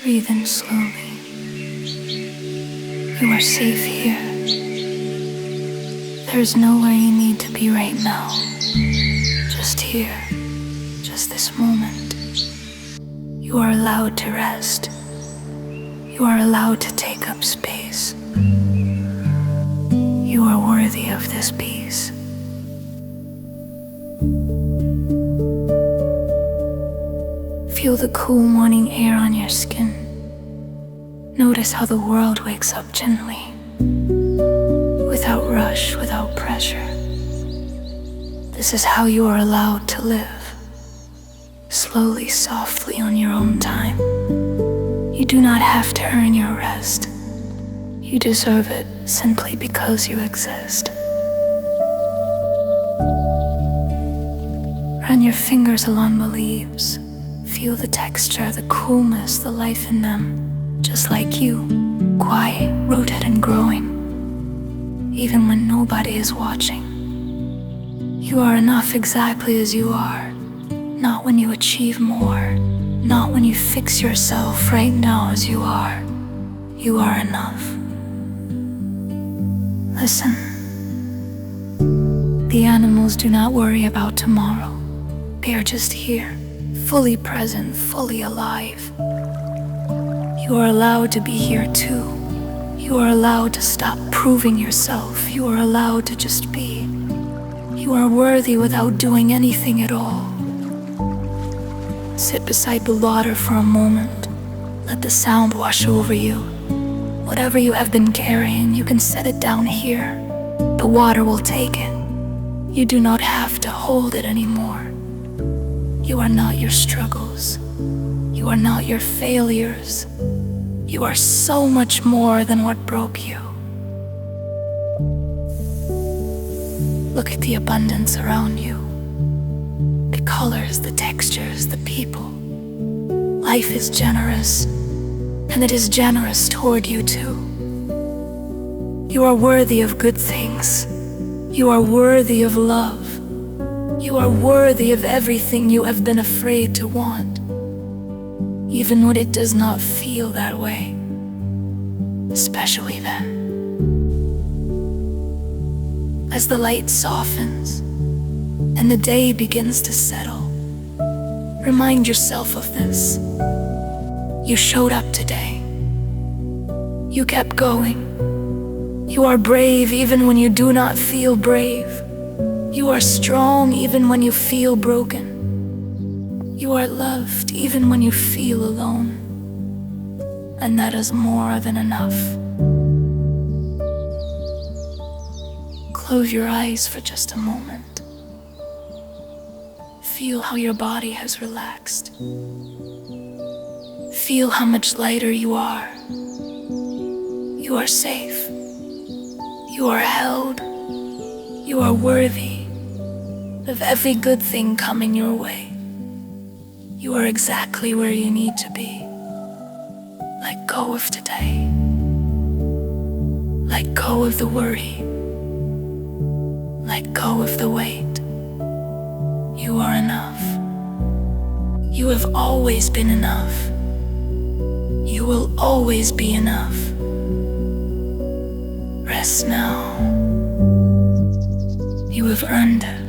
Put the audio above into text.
Breathe in slowly. You are safe here. There is nowhere you need to be right now. Just here, just this moment. You are allowed to rest. You are allowed to take up space. You are worthy of this peace. Feel the cool morning air on your skin. Notice how the world wakes up gently, without rush, without pressure. This is how you are allowed to live, slowly, softly, on your own time. You do not have to earn your rest. You deserve it simply because you exist. Run your fingers along the leaves. Feel the texture, the coolness, the life in them. Just like you, quiet, rooted and growing. Even when nobody is watching. You are enough exactly as you are. Not when you achieve more. Not when you fix yourself right now as you are. You are enough. Listen. The animals do not worry about tomorrow. They are just here, fully present, fully alive. You are allowed to be here too. You are allowed to stop proving yourself. You are allowed to just be. You are worthy without doing anything at all. Sit beside the water for a moment. Let the sound wash over you. Whatever you have been carrying, you can set it down here. The water will take it. You do not have to hold it anymore. You are not your struggles. You are not your failures. You are so much more than what broke you. Look at the abundance around you. The colors, the textures, the people. Life is generous, and it is generous toward you too. You are worthy of good things. You are worthy of love. You are worthy of everything you have been afraid to want, even when it does not feel that way, especially then. As the light softens and the day begins to settle, remind yourself of this. You showed up today. You kept going. You are brave even when you do not feel brave. You are strong even when you feel broken. You are loved even when you feel alone. And that is more than enough. Close your eyes for just a moment. Feel how your body has relaxed. Feel how much lighter you are. You are safe. You are held. You are worthy of every good thing coming your way. You are exactly where you need to be. Let go of today. Let go of the worry. Let go of the weight. You are enough. You have always been enough. You will always be enough. Rest now. You have earned it.